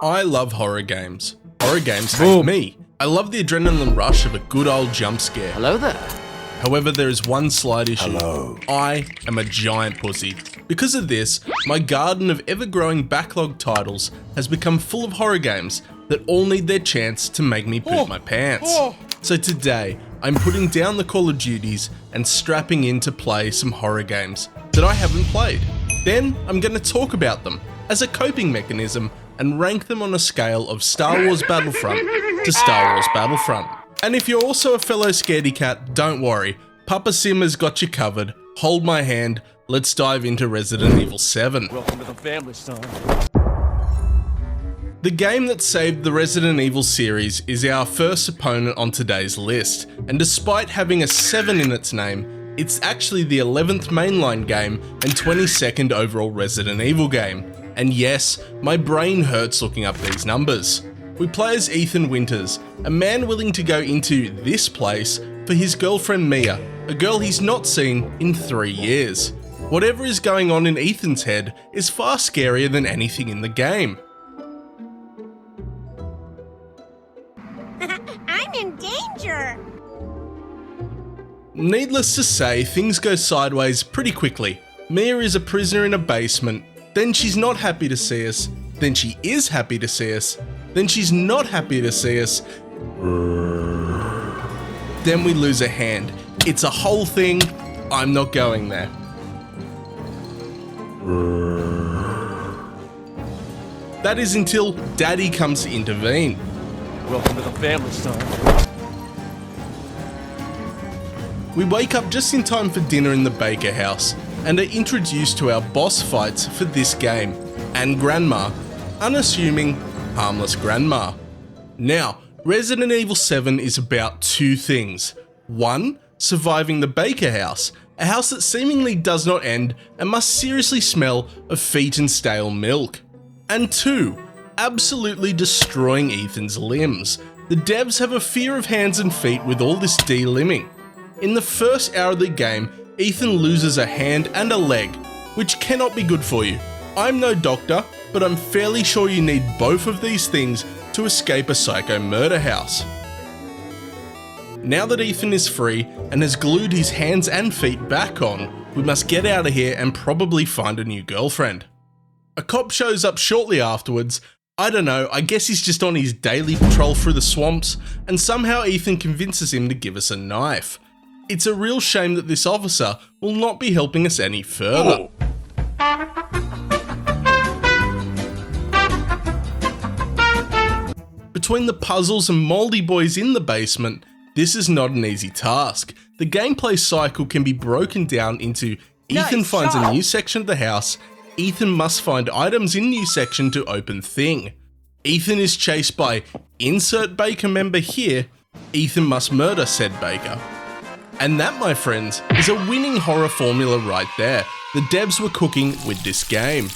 I love horror games. Horror games hate me. I love the adrenaline rush of a good old jump scare. Hello there. However, there is one slight issue. Hello. I am a giant pussy. Because of this, my garden of ever-growing backlog titles has become full of horror games that all need their chance to make me poop my pants. So today, I'm putting down the Call of Duties and strapping in to play some horror games that I haven't played. Then, I'm going to talk about them as a coping mechanism and rank them on a scale of Star Wars Battlefront to Star Wars Battlefront. And if you're also a fellow scaredy cat, don't worry, PapaSym has got you covered. Hold my hand, let's dive into Resident Evil 7. Welcome to the family, son. The game that saved the Resident Evil series is our first opponent on today's list, and despite having a 7 in its name, it's actually the 11th mainline game and 22nd overall Resident Evil game. And yes, my brain hurts looking up these numbers. We play as Ethan Winters, a man willing to go into this place for his girlfriend Mia, a girl he's not seen in 3 years. Whatever is going on in Ethan's head is far scarier than anything in the game. I'm in danger! Needless to say, things go sideways pretty quickly. Mia is a prisoner in a basement, then she's not happy to see us, then she is happy to see us, then she's not happy to see us, then we lose a hand. It's a whole thing, I'm not going there. That is until Daddy comes to intervene. Welcome to the family, son. We wake up just in time for dinner in the Baker house and are introduced to our boss fights for this game, and Grandma, unassuming, harmless Grandma. Now, Resident Evil 7 is about two things. One, surviving the Baker house, a house that seemingly does not end and must seriously smell of feet and stale milk. And two, absolutely destroying Ethan's limbs. The devs have a fear of hands and feet with all this de-limbing. In the first hour of the game, Ethan loses a hand and a leg, which cannot be good for you. I'm no doctor, but I'm fairly sure you need both of these things to escape a psycho murder house. Now that Ethan is free and has glued his hands and feet back on, we must get out of here and probably find a new girlfriend. A cop shows up shortly afterwards. I don't know, I guess he's just on his daily patrol through the swamps, and somehow Ethan convinces him to give us a knife. It's a real shame that this officer will not be helping us any further. Between the puzzles and mouldy boys in the basement, this is not an easy task. The gameplay cycle can be broken down into Ethan finds a new section of the house, Ethan must find items in new section to open thing. Ethan is chased by insert Baker member here, Ethan must murder said Baker. And that, my friends, is a winning horror formula right there. The devs were cooking with this game.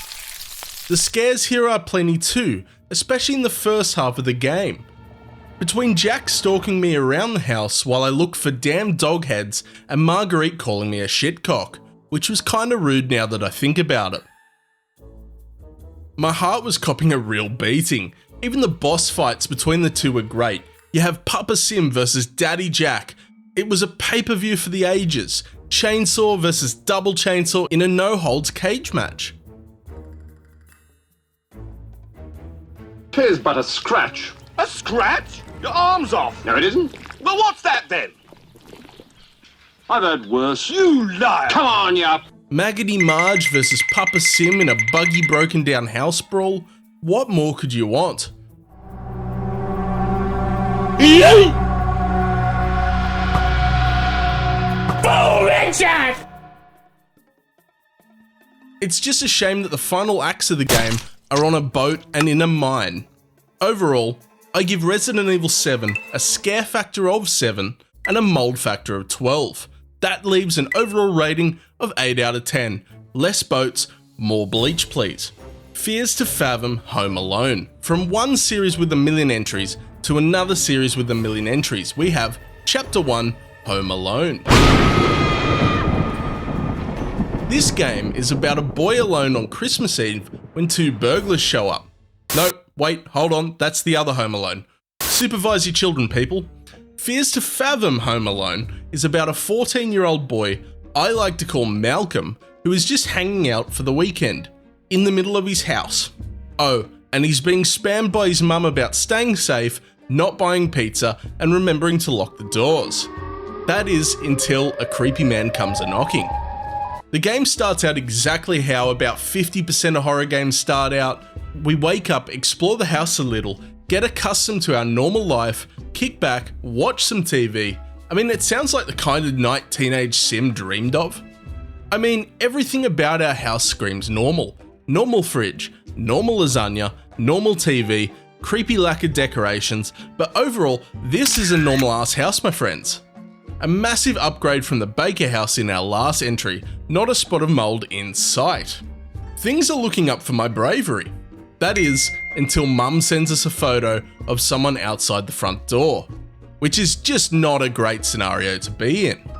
The scares here are plenty too, especially in the first half of the game. Between Jack stalking me around the house while I look for damn dog heads and Marguerite calling me a shitcock, which was kinda rude now that I think about it. My heart was copping a real beating. Even the boss fights between the two were great. You have PapaSym versus Daddy Jack. It was a pay-per-view for the ages. Chainsaw versus double chainsaw in a no-holds cage match. Tis but a scratch. A scratch? Your arm's off. No, it isn't. Well, what's that then? I've heard worse. You liar! Come on, you... Maggoty Marge versus PapaSym in a buggy broken down house brawl. What more could you want? It's just a shame that the final acts of the game are on a boat and in a mine. Overall, I give Resident Evil 7 a scare factor of 7 and a mold factor of 12. That leaves an overall rating of 8 out of 10. Less boats, more bleach please. Fears to fathom Home Alone. From one series with a million entries to another series with a million entries, we have Chapter 1, Home Alone. This game is about a boy alone on Christmas Eve when two burglars show up. Nope, Wait, hold on, that's the other Home Alone. Supervise your children, people. Fears to Fathom Home Alone is about a 14-year-old boy I like to call Malcolm, who is just hanging out for the weekend, in the middle of his house. Oh, and he's being spammed by his mum about staying safe, not buying pizza, and remembering to lock the doors. That is until a creepy man comes a-knocking. The game starts out exactly how about 50% of horror games start out. We wake up, explore the house a little, get accustomed to our normal life, kick back, watch some TV. I mean, it sounds like the kind of night teenage sim dreamed of. I mean, everything about our house screams normal. Normal fridge, normal lasagna, normal TV, creepy lack of decorations, but overall, this is a normal ass house, my friends. A massive upgrade from the Baker house in our last entry, not a spot of mold in sight. Things are looking up for my bravery. That is, until Mum sends us a photo of someone outside the front door, which is just not a great scenario to be in.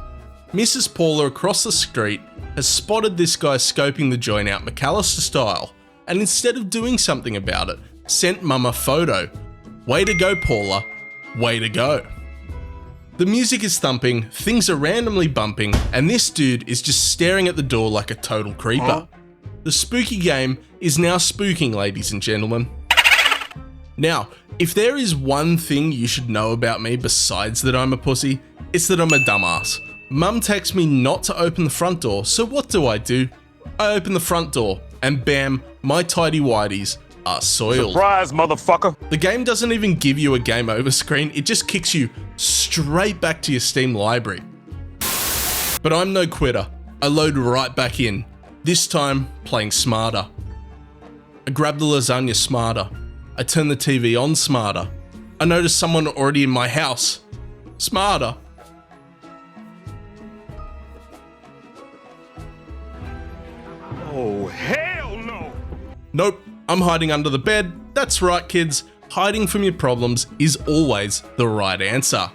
Mrs. Paula across the street has spotted this guy scoping the joint out McAllister style, and instead of doing something about it, sent Mum a photo. Way to go, Paula. Way to go. The music is thumping, things are randomly bumping, and this dude is just staring at the door like a total creeper. The spooky game is now spooking, ladies and gentlemen. Now, if there is one thing you should know about me besides that I'm a pussy, it's that I'm a dumbass. Mum texts me not to open the front door, so what do? I open the front door, and bam, my tidy whities are soiled. Surprise, motherfucker. The game doesn't even give you a game over screen, it just kicks you straight back to your Steam library. But I'm no quitter. I load right back in, this time playing smarter. I grab the lasagna smarter. I turn the TV on smarter. I notice someone already in my house. Smarter. Oh, hell no. Nope, I'm hiding under the bed. That's right, kids. Hiding from your problems is always the right answer.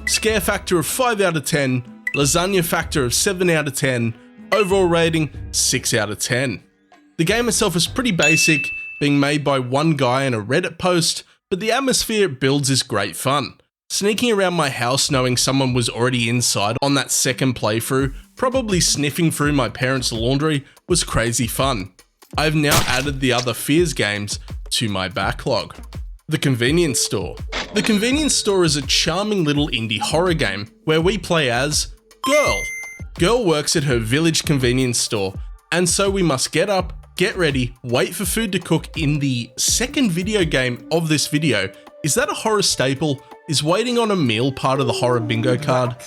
Scare factor of 5 out of 10. Lasagna factor of 7 out of 10. Overall rating, 6 out of 10. The game itself is pretty basic, being made by one guy in a Reddit post, but the atmosphere it builds is great fun. Sneaking around my house knowing someone was already inside on that second playthrough, probably sniffing through my parents' laundry, was crazy fun. I have now added the other Fears games to my backlog. The Convenience Store. The Convenience Store is a charming little indie horror game where we play as Girl. Girl works at her village convenience store, and so we must get up, get ready, wait for food to cook in the second video game of this video. Is that a horror staple? Is waiting on a meal part of the horror bingo card?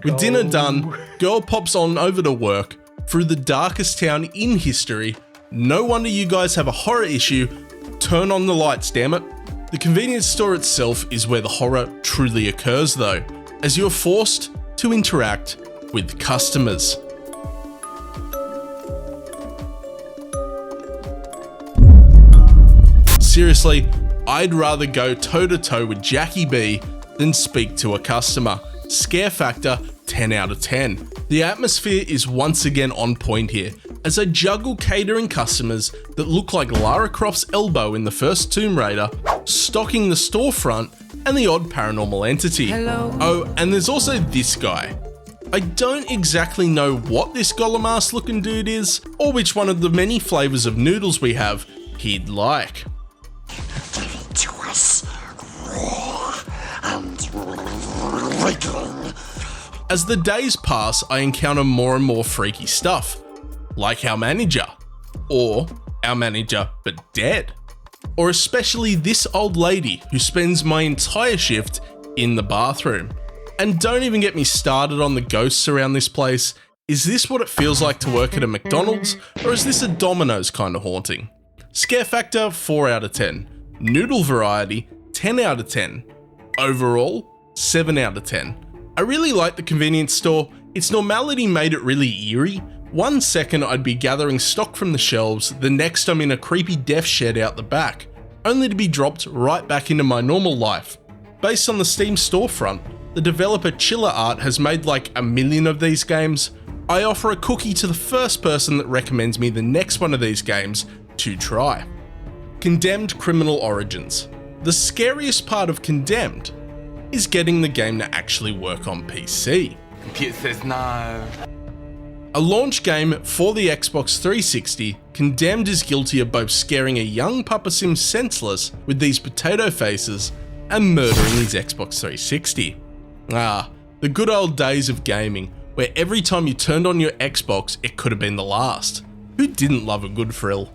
With dinner done, Girl pops on over to work through the darkest town in history. No wonder you guys have a horror issue. Turn on the lights, damn it. The convenience store itself is where the horror truly occurs though, as you're forced to interact with customers. Seriously, I'd rather go toe-to-toe with Jackie B than speak to a customer. Scare factor, 10 out of 10. The atmosphere is once again on point here, as I juggle catering customers that look like Lara Croft's elbow in the first Tomb Raider, stocking the storefront, and the odd paranormal entity. Hello. Oh, and there's also this guy. I don't exactly know what this Gollum-ass looking dude is, or which one of the many flavours of noodles we have he'd like. To us, raw and wriggling. As the days pass, I encounter more and more freaky stuff, like our manager, or our manager but dead, or especially this old lady who spends my entire shift in the bathroom. And don't even get me started on the ghosts around this place. Is this what it feels like to work at a McDonald's, or is this a Domino's kind of haunting? Scare factor, 4 out of 10. Noodle variety, 10 out of 10. Overall, 7 out of 10. I really like the convenience store. Its normality made it really eerie. One second I'd be gathering stock from the shelves, the next I'm in a creepy death shed out the back, only to be dropped right back into my normal life. Based on the Steam storefront, the developer Chiller Art has made like 1 million of these games. I offer a cookie to the first person that recommends me the next one of these games to try. Condemned Criminal Origins. The scariest part of Condemned is getting the game to actually work on PC. Computer says no. A launch game for the Xbox 360, Condemned is guilty of both scaring a young PapaSym senseless with these potato faces and murdering his Xbox 360. The good old days of gaming, where every time you turned on your Xbox, it could have been the last. Who didn't love a good thrill?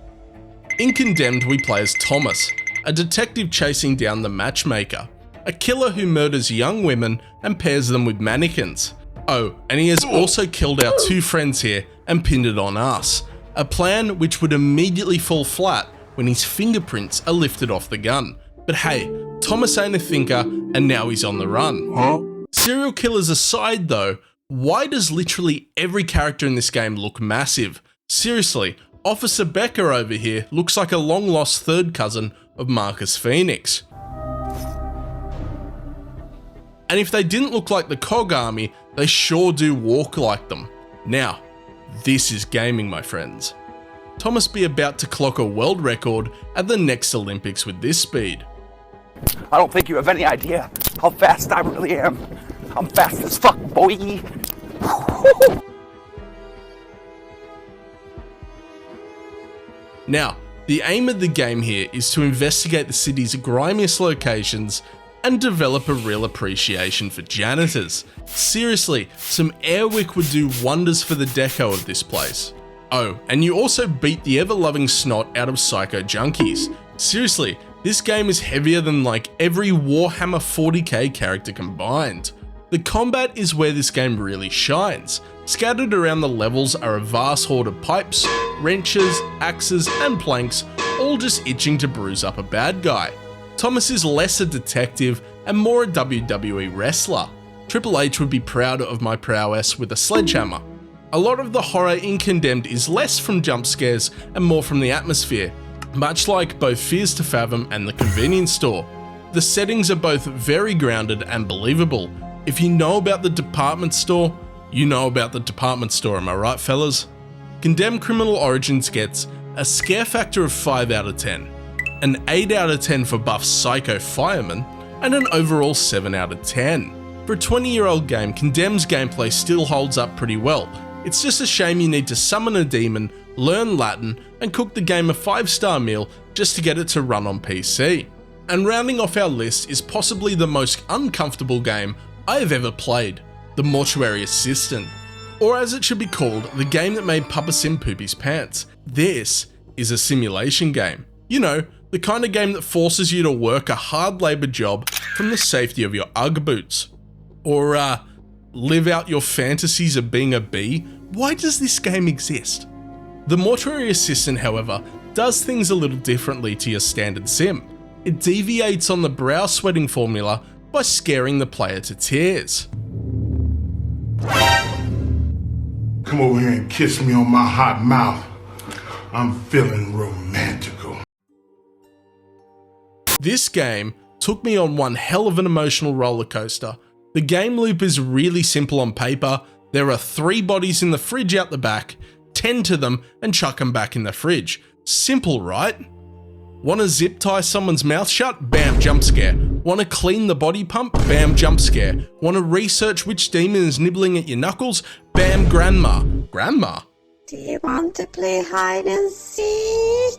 In Condemned, we play as Thomas, a detective chasing down the matchmaker, a killer who murders young women and pairs them with mannequins. Oh, and he has also killed our two friends here and pinned it on us, a plan which would immediately fall flat when his fingerprints are lifted off the gun. But hey, Thomas ain't a thinker, and now he's on the run. Serial killers aside though, why does literally every character in this game look massive? Seriously, Officer Becker over here looks like a long-lost third cousin of Marcus Phoenix. And if they didn't look like the COG army, they sure do walk like them. Now, this is gaming, my friends. Thomas be about to clock a world record at the next Olympics with this speed. I don't think you have any idea how fast I really am. I'm fast as fuck, boy. Now, the aim of the game here is to investigate the city's grimiest locations and develop a real appreciation for janitors. Seriously, some Airwick would do wonders for the deco of this place. Oh, and you also beat the ever-loving snot out of psycho junkies. Seriously, this game is heavier than like every Warhammer 40k character combined. The combat is where this game really shines. Scattered around the levels are a vast horde of pipes, wrenches, axes, and planks, all just itching to bruise up a bad guy. Thomas is less a detective and more a WWE wrestler. Triple H would be proud of my prowess with a sledgehammer. A lot of the horror in Condemned is less from jump scares and more from the atmosphere, much like both Fears to Fathom and the convenience store. The settings are both very grounded and believable. If you know about the department store, you know about the department store, am I right, fellas? Condemned Criminal Origins gets a scare factor of 5 out of 10, an 8 out of 10 for buff psycho fireman, and an overall 7 out of 10. For a 20-year-old game, Condemned's gameplay still holds up pretty well. It's just a shame you need to summon a demon, learn Latin, and cook the game a 5-star meal just to get it to run on PC. And rounding off our list is possibly the most uncomfortable game I have ever played, the Mortuary Assistant. Or as it should be called, the game that made PapaSym poop his pants. This is a simulation game. You know, the kind of game that forces you to work a hard labour job from the safety of your Ugg boots. Or live out your fantasies of being a bee. Why does this game exist? The Mortuary Assistant, however, does things a little differently to your standard sim. It deviates on the brow sweating formula by scaring the player to tears. Come over here and kiss me on my hot mouth. I'm feeling romantical. This game took me on one hell of an emotional roller coaster. The game loop is really simple on paper. There are 3 bodies in the fridge out the back, tend to them and chuck them back in the fridge. Simple, right? Want to zip tie someone's mouth shut? Bam, jump scare. Want to clean the body pump? Bam, jump scare. Want to research which demon is nibbling at your knuckles? Bam, grandma. Grandma? Do you want to play hide and seek?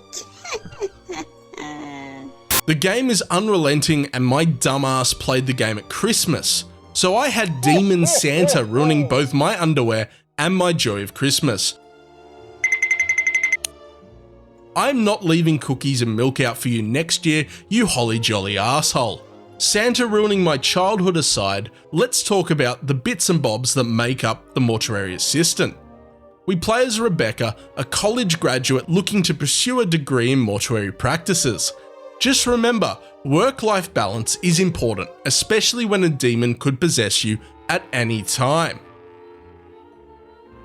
The game is unrelenting and my dumbass played the game at Christmas. So I had Demon Santa ruining both my underwear and my joy of Christmas. I'm not leaving cookies and milk out for you next year, you holly jolly asshole. Santa ruining my childhood aside, let's talk about the bits and bobs that make up the Mortuary Assistant. We play as Rebecca, a college graduate looking to pursue a degree in mortuary practices. Just remember, work-life balance is important, especially when a demon could possess you at any time.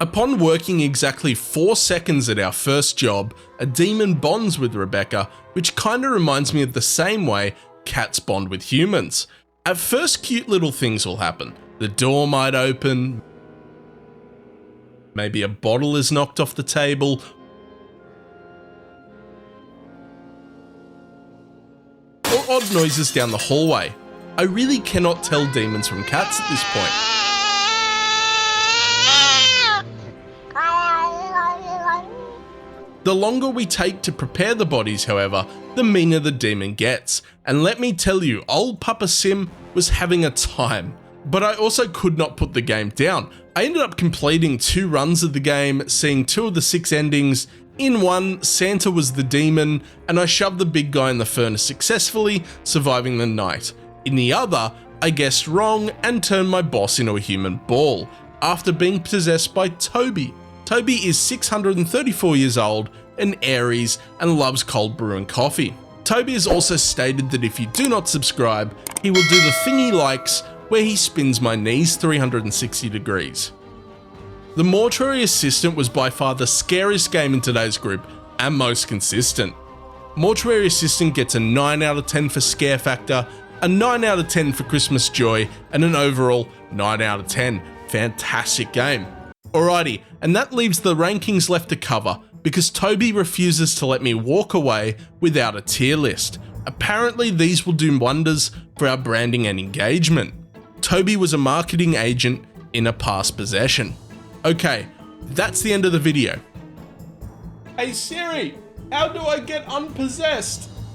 Upon working exactly 4 seconds at our first job, a demon bonds with Rebecca, which kinda reminds me of the same way cats bond with humans. At first, cute little things will happen. The door might open, maybe a bottle is knocked off the table, odd noises down the hallway. I really cannot tell demons from cats at this point. The longer we take to prepare the bodies, however, the meaner the demon gets. And let me tell you, old PapaSym was having a time. But I also could not put the game down. I ended up completing 2 runs of the game, seeing 2 of the 6 endings. In one, Santa was the demon, and I shoved the big guy in the furnace successfully, surviving the night. In the other, I guessed wrong and turned my boss into a human ball, after being possessed by Toby. Toby is 634 years old, an Aries, and loves cold brew and coffee. Toby has also stated that if you do not subscribe, he will do the thing he likes, where he spins my knees 360 degrees. The Mortuary Assistant was by far the scariest game in today's group, and most consistent. Mortuary Assistant gets a 9 out of 10 for scare factor, a 9 out of 10 for Christmas joy, and an overall 9 out of 10. Fantastic game. Alrighty, and that leaves the rankings left to cover, because Toby refuses to let me walk away without a tier list. Apparently these will do wonders for our branding and engagement. Toby was a marketing agent in a past possession. Okay, that's the end of the video. Hey Siri, how do I get unpossessed?